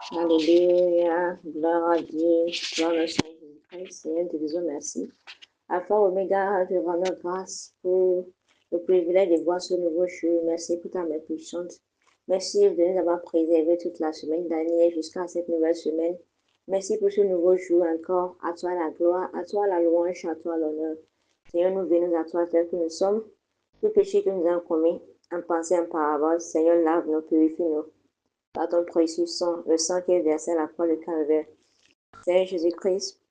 Alléluia, gloire à Dieu, gloire au Seigneur Jésus-Christ. Seigneur, te disons merci. Alpha, Oméga, te rendons grâce pour le privilège de voir ce nouveau jour. Merci pour ta main puissante. Merci de nous avoir préservés toute la semaine dernière jusqu'à cette nouvelle semaine. Merci pour ce nouveau jour encore. À toi la gloire, à toi la louange, à toi l'honneur. Seigneur, nous venons à toi tel que nous sommes. Tout péché que nous avons commis, en pensée, en parole, Seigneur, lave-nous, purifie-nous. Par ton précieux sang, le sang qui est versé à la croix de Calvaire. Seigneur Jésus-Christ,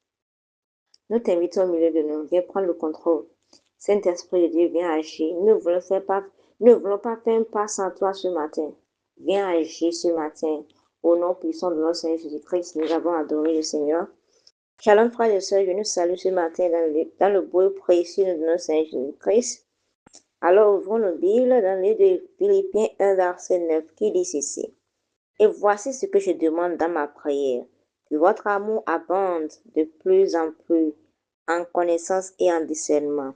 nous t'invitons au milieu de nous. Viens prendre le contrôle. Saint-Esprit de Dieu, viens agir. Nous ne voulons pas faire un pas sans toi ce matin. Viens agir ce matin. Au nom puissant de notre Seigneur Jésus-Christ, nous avons adoré le Seigneur. Shalom, frères et sœurs, je nous salue ce matin dans le beau précieux de notre Seigneur Jésus-Christ. Alors, ouvrons nos Bibles dans le livre de Philippiens 1, verset 9, qui dit ceci. Et voici ce que je demande dans ma prière, que votre amour abonde de plus en plus en connaissance et en discernement.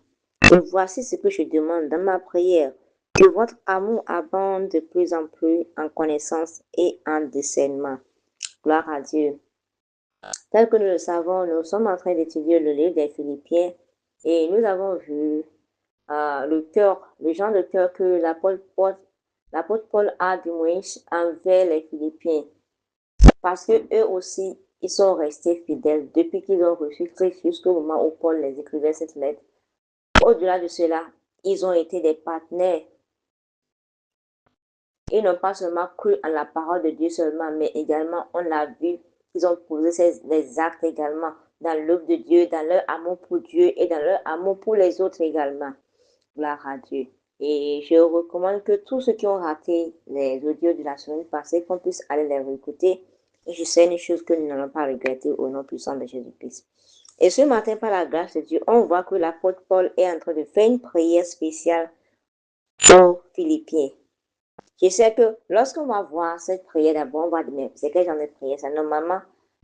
Et voici ce que je demande dans ma prière, que votre amour abonde de plus en plus en connaissance et en discernement. Gloire à Dieu. Tel que nous le savons, nous sommes en train d'étudier le livre des Philippiens et nous avons vu le genre de cœur que l'apôtre Paul a du moins envers les Philippiens, parce que eux aussi, ils sont restés fidèles depuis qu'ils ont reçu Christ jusqu'au moment où Paul les écrivait cette lettre. Au-delà de cela, ils ont été des partenaires. Ils n'ont pas seulement cru en la parole de Dieu seulement, mais également, on l'a vu, ils ont posé des actes également dans l'œuvre de Dieu, dans leur amour pour Dieu et dans leur amour pour les autres également. Gloire à Dieu. Et je recommande que tous ceux qui ont raté les audios de la semaine passée, qu'on puisse aller les réécouter. Et je sais une chose que nous n'allons pas regretter au nom puissant de Jésus-Christ. Et ce matin, par la grâce de Dieu, on voit que l'apôtre Paul est en train de faire une prière spéciale aux Philippiens. Je sais que lorsqu'on va voir cette prière, d'abord, on va dire, mais c'est quel genre de prière ça? Normalement,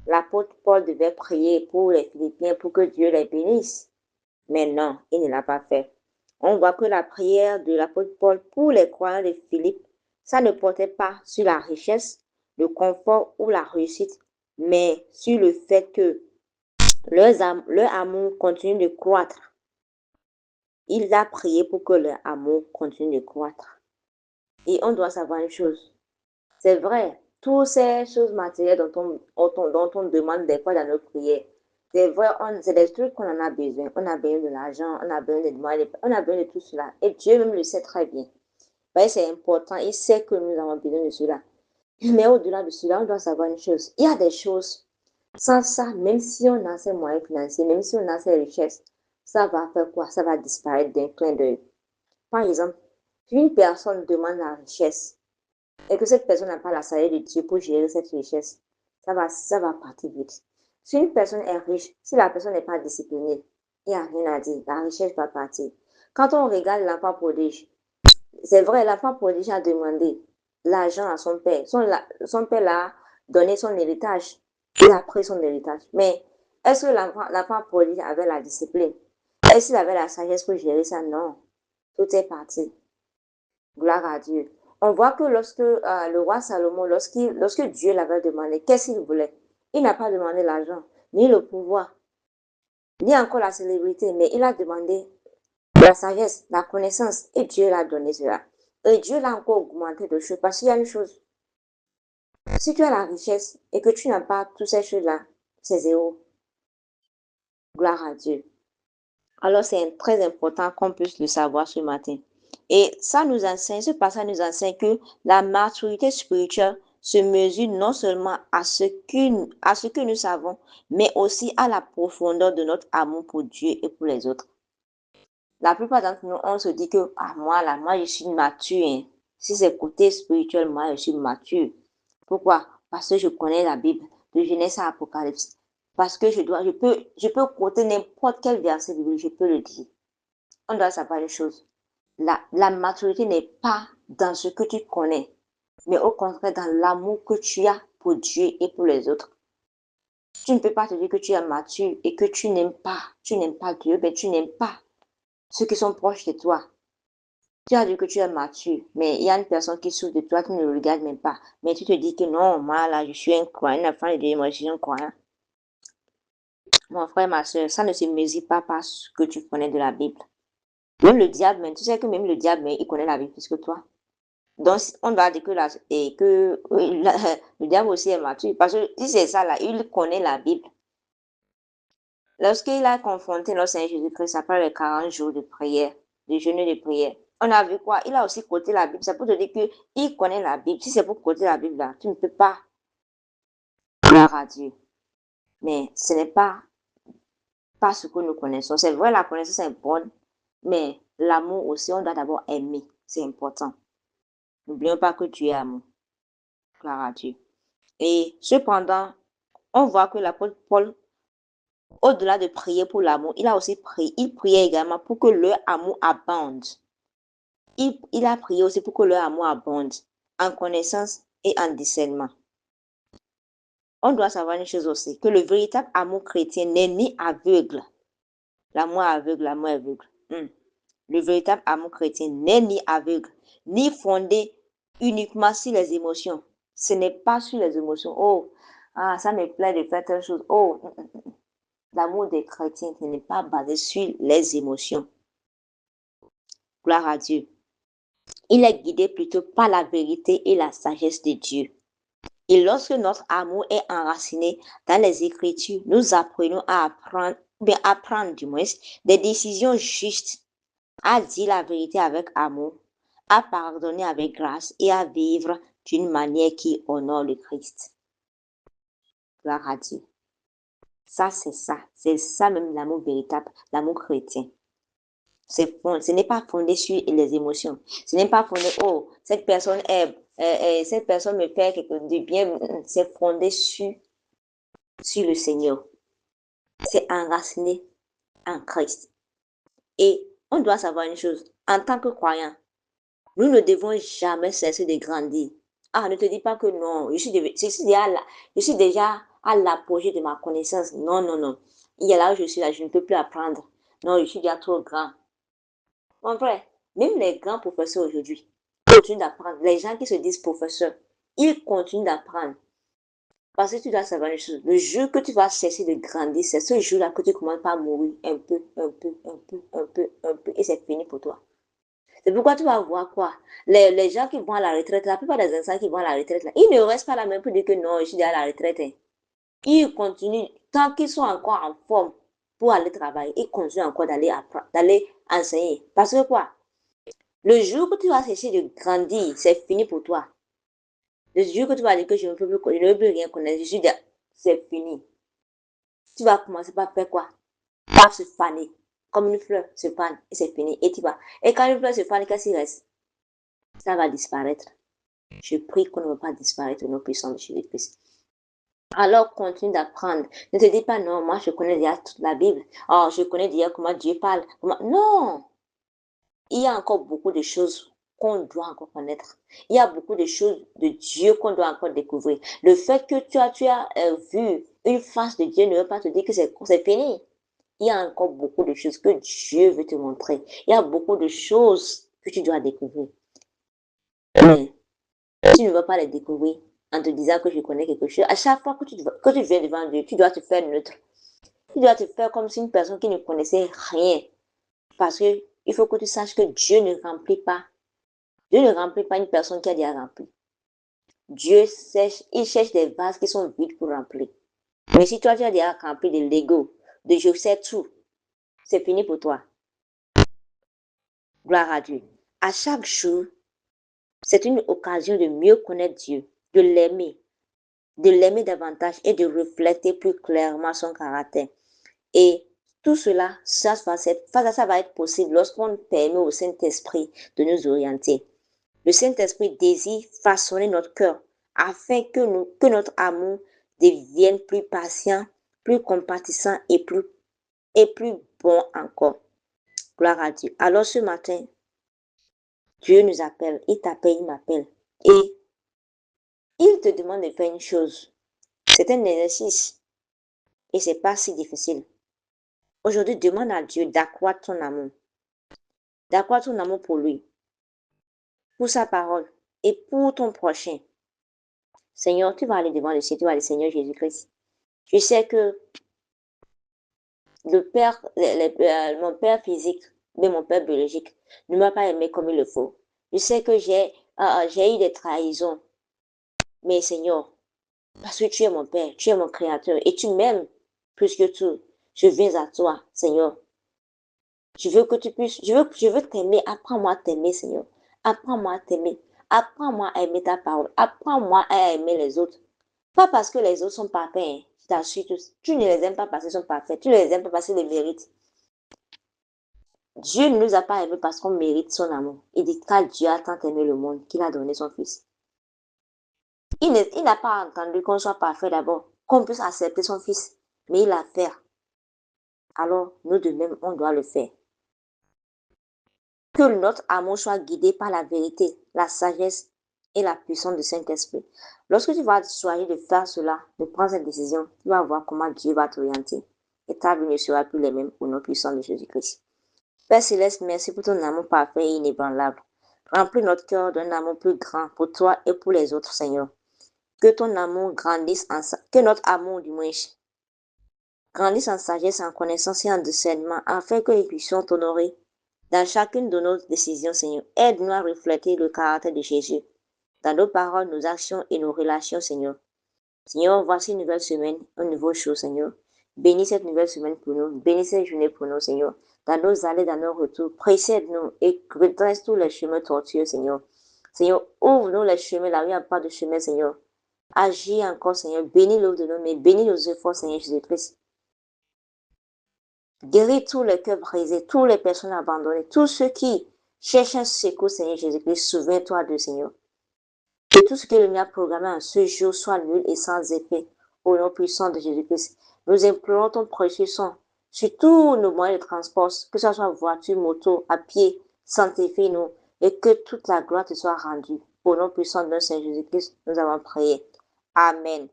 l'apôtre Paul devait prier pour les Philippiens pour que Dieu les bénisse. Mais non, il ne l'a pas fait. On voit que la prière de l'apôtre Paul pour les croyants de Philippe, ça ne portait pas sur la richesse, le confort ou la réussite, mais sur le fait que leur amour continue de croître. Il a prié pour que leur amour continue de croître. Et on doit savoir une chose. C'est vrai, toutes ces choses matérielles dont on demande des fois dans nos prières, c'est vrai, c'est des trucs qu'on en a besoin. On a besoin de l'argent, on a besoin de moyens, on a besoin de tout cela. Et Dieu même le sait très bien. C'est important, il sait que nous avons besoin de cela. Mais au-delà de cela, on doit savoir une chose. Il y a des choses, sans ça, même si on a ces moyens financiers, même si on a ces richesses, ça va faire quoi? Ça va disparaître d'un clin d'œil. Par exemple, si une personne demande la richesse, et que cette personne n'a pas la sagesse de Dieu pour gérer cette richesse, ça va partir vite. Si une personne est riche, si la personne n'est pas disciplinée, il n'y a rien à dire, la richesse va partir. Quand on regarde l'enfant prodige, c'est vrai, l'enfant prodige a demandé l'argent à son père. Son père l'a donné son héritage. Il a pris son héritage. Mais est-ce que l'enfant prodige avait la discipline? Est-ce qu'il avait la sagesse pour gérer ça? Non. Tout est parti. Gloire à Dieu. On voit que lorsque le roi Salomon, lorsque Dieu l'avait demandé, qu'est-ce qu'il voulait? Il n'a pas demandé l'argent, ni le pouvoir, ni encore la célébrité, mais il a demandé la sagesse, la connaissance, et Dieu l'a donné cela. Et Dieu l'a encore augmenté de choses, parce qu'il y a une chose, si tu as la richesse et que tu n'as pas toutes ces choses-là, c'est zéro. Gloire à Dieu. Alors c'est très important qu'on puisse le savoir ce matin. Et ça nous enseigne, ce passage nous enseigne que la maturité spirituelle se mesure non seulement à ce que nous savons, mais aussi à la profondeur de notre amour pour Dieu et pour les autres. La plupart d'entre nous, on se dit que moi, je suis mature. Hein. Si c'est côté spirituel, moi, je suis mature. Pourquoi? Parce que je connais la Bible, de Genèse à Apocalypse. Parce que je peux côté n'importe quel verset biblique, je peux le dire. On doit savoir une chose. La maturité n'est pas dans ce que tu connais, mais au contraire dans l'amour que tu as pour Dieu et pour les autres. Tu ne peux pas te dire que tu es mature et que tu n'aimes pas Dieu, mais tu n'aimes pas ceux qui sont proches de toi. Tu as dit que tu es mature, mais il y a une personne qui souffre de toi, qui ne le regarde même pas. Mais tu te dis que non, moi là, je suis un croyant, un enfant de Dieu, moi je suis un croyant. Mon frère, ma soeur, ça ne se mesure pas par ce que tu connais de la Bible. Même le diable, tu sais que même le diable, il connaît la Bible plus que toi. Donc, on doit dire le diable aussi est mature. Parce que si c'est ça là, il connaît la Bible. Lorsqu'il a confronté notre Seigneur Jésus-Christ après les 40 jours de prière, de jeûne et de prière, on a vu quoi? Il a aussi côté la Bible. C'est pour te dire qu'il connaît la Bible. Si c'est pour côté la Bible là, tu ne peux pas gloire à Dieu. Mais ce n'est pas ce que nous connaissons. C'est vrai, la connaissance est bonne, mais l'amour aussi, on doit d'abord aimer. C'est important. N'oublions pas que Dieu est amour. Gloire à Dieu. Et cependant, on voit que l'apôtre Paul, au-delà de prier pour l'amour, il a aussi prié, il priait également pour que leur amour abonde. Il a prié aussi pour que leur amour abonde en connaissance et en discernement. On doit savoir une chose aussi, que le véritable amour chrétien n'est ni aveugle. L'amour aveugle, l'amour aveugle. Le véritable amour chrétien n'est ni aveugle, ni fondé uniquement sur les émotions. Ce n'est pas sur les émotions. Oh, ça me plaît de faire telle chose. Oh, l'amour des chrétiens n'est pas basé sur les émotions. Gloire à Dieu. Il est guidé plutôt par la vérité et la sagesse de Dieu. Et lorsque notre amour est enraciné dans les Écritures, nous apprenons à prendre du moins des décisions justes, à dire la vérité avec amour, à pardonner avec grâce et à vivre d'une manière qui honore le Christ. Gloire à Dieu. Ça, c'est ça. C'est ça même l'amour véritable, l'amour chrétien. Ce n'est pas fondé sur les émotions. Ce n'est pas fondé, oh, cette personne me fait du bien. C'est fondé sur le Seigneur. C'est enraciné en Christ. Et on doit savoir une chose. En tant que croyant, nous ne devons jamais cesser de grandir. Ah, ne te dis pas que non, je suis déjà à l'apogée de ma connaissance. Non, non, non. Il y a là où je suis là, je ne peux plus apprendre. Non, je suis déjà trop grand. Mon frère, même les grands professeurs aujourd'hui continuent d'apprendre. Les gens qui se disent professeurs, ils continuent d'apprendre. Parce que tu dois savoir une chose. Le jour que tu vas cesser de grandir, c'est ce jour-là que tu commences par mourir un peu, un peu, un peu, un peu, un peu, et c'est fini pour toi. C'est pourquoi tu vas voir quoi? Les gens qui vont à la retraite, la plupart des enfants qui vont à la retraite, là, ils ne restent pas là même pour dire que non, je suis déjà à la retraite. Hein. Ils continuent, tant qu'ils sont encore en forme pour aller travailler, ils continuent encore d'aller apprendre, d'aller enseigner. Parce que quoi? Le jour que tu vas cesser de grandir, c'est fini pour toi. Le jour que tu vas dire que je ne veux plus rien connaître, c'est fini. Tu vas commencer par faire quoi? Par se faner. Comme une fleur se fane et c'est fini. Et tu vas. Et quand une fleur se fane, qu'est-ce qui reste? Ça va disparaître. Je prie qu'on ne va pas disparaître au nom puissant de Jésus-Christ. Alors continue d'apprendre. Ne te dis pas non, moi je connais déjà toute la Bible. Oh, je connais déjà comment Dieu parle. Non! Il y a encore beaucoup de choses qu'on doit encore connaître. Il y a beaucoup de choses de Dieu qu'on doit encore découvrir. Le fait que tu as vu une face de Dieu ne veut pas te dire que c'est fini. Il y a encore beaucoup de choses que Dieu veut te montrer. Il y a beaucoup de choses que tu dois découvrir. Mais tu ne vas pas les découvrir en te disant que je connais quelque chose. À chaque fois que tu viens devant Dieu, tu dois te faire neutre. Tu dois te faire comme si une personne qui ne connaissait rien. Parce que il faut que tu saches que Dieu ne remplit pas. Dieu ne remplit pas une personne qui a déjà rempli. Il cherche des vases qui sont vides pour remplir. Mais si toi, tu as déjà rempli de l'ego, de je sais tout, c'est fini pour toi. Gloire à Dieu. À chaque jour, c'est une occasion de mieux connaître Dieu, de l'aimer davantage et de refléter plus clairement son caractère. Et tout cela, ça va être possible lorsqu'on permet au Saint-Esprit de nous orienter. Le Saint-Esprit désire façonner notre cœur afin que notre amour devienne plus patient, plus compatissant et plus bon encore. Gloire à Dieu. Alors ce matin, Dieu nous appelle, il t'appelle, il m'appelle. Et il te demande de faire une chose. C'est un exercice et c'est pas si difficile. Aujourd'hui, demande à Dieu d'accroître ton amour. D'accroître ton amour pour lui, pour sa parole et pour ton prochain. Seigneur, tu vas aller devant le ciel, tu vas aller, Seigneur Jésus-Christ. Je sais que mon père physique, mais mon père biologique, ne m'a pas aimé comme il le faut. Je sais que j'ai eu des trahisons. Mais Seigneur, parce que tu es mon Père, tu es mon Créateur et tu m'aimes plus que tout, je viens à toi, Seigneur. Je veux que tu puisses, je veux t'aimer. Apprends-moi à t'aimer, Seigneur. Apprends-moi à t'aimer. Apprends-moi à aimer ta parole. Apprends-moi à aimer les autres. Pas parce que les autres sont parfaits, hein. Je t'assure, tu ne les aimes pas parce qu'ils sont parfaits. Tu ne les aimes pas parce qu'ils les méritent. Dieu ne nous a pas aimés parce qu'on mérite son amour. Il dit car Dieu a tant aimé le monde qu'il a donné son Fils. Il n'a pas entendu qu'on soit parfait d'abord, qu'on puisse accepter son Fils. Mais il l'a fait. Alors, nous de même, on doit le faire. Que notre amour soit guidé par la vérité, la sagesse et la puissance du Saint-Esprit. Lorsque tu vas choisir de faire cela, de prendre cette décision, tu vas voir comment Dieu va t'orienter. Et ta vie ne sera plus les mêmes au nom puissant de Jésus-Christ. Père Céleste, merci pour ton amour parfait et inébranlable. Remplis notre cœur d'un amour plus grand pour toi et pour les autres, Seigneur. Que ton amour grandisse que notre amour du moins grandisse en sagesse, en connaissance et en discernement, afin que nous puissions t'honorer dans chacune de nos décisions, Seigneur. Aide-nous à refléter le caractère de Jésus dans nos paroles, nos actions et nos relations, Seigneur. Seigneur, voici une nouvelle semaine, un nouveau jour, Seigneur. Bénis cette nouvelle semaine pour nous. Bénis cette journée pour nous, Seigneur. Dans nos allées, dans nos retours, précède-nous et redresse tous les chemins tortueux, Seigneur. Seigneur, ouvre-nous les chemins là où il n'y a pas de chemin, Seigneur. Agis encore, Seigneur. Bénis l'œuvre de nos mains. Bénis nos efforts, Seigneur Jésus-Christ. Guéris tous les cœurs brisés, toutes les personnes abandonnées, tous ceux qui cherchent un secours, Seigneur Jésus-Christ, souviens-toi de Seigneur. Que tout ce que le a programmé en ce jour soit nul et sans effet. Au nom puissant de Jésus-Christ, nous implorons ton précieux sang sur tous nos moyens de transport, que ce soit voiture, moto, à pied, sanctifie-nous et que toute la gloire te soit rendue. Au nom puissant de notre Seigneur Jésus-Christ, nous avons prié. Amen.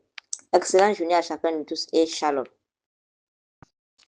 Excellente journée à chacun de tous et shalom.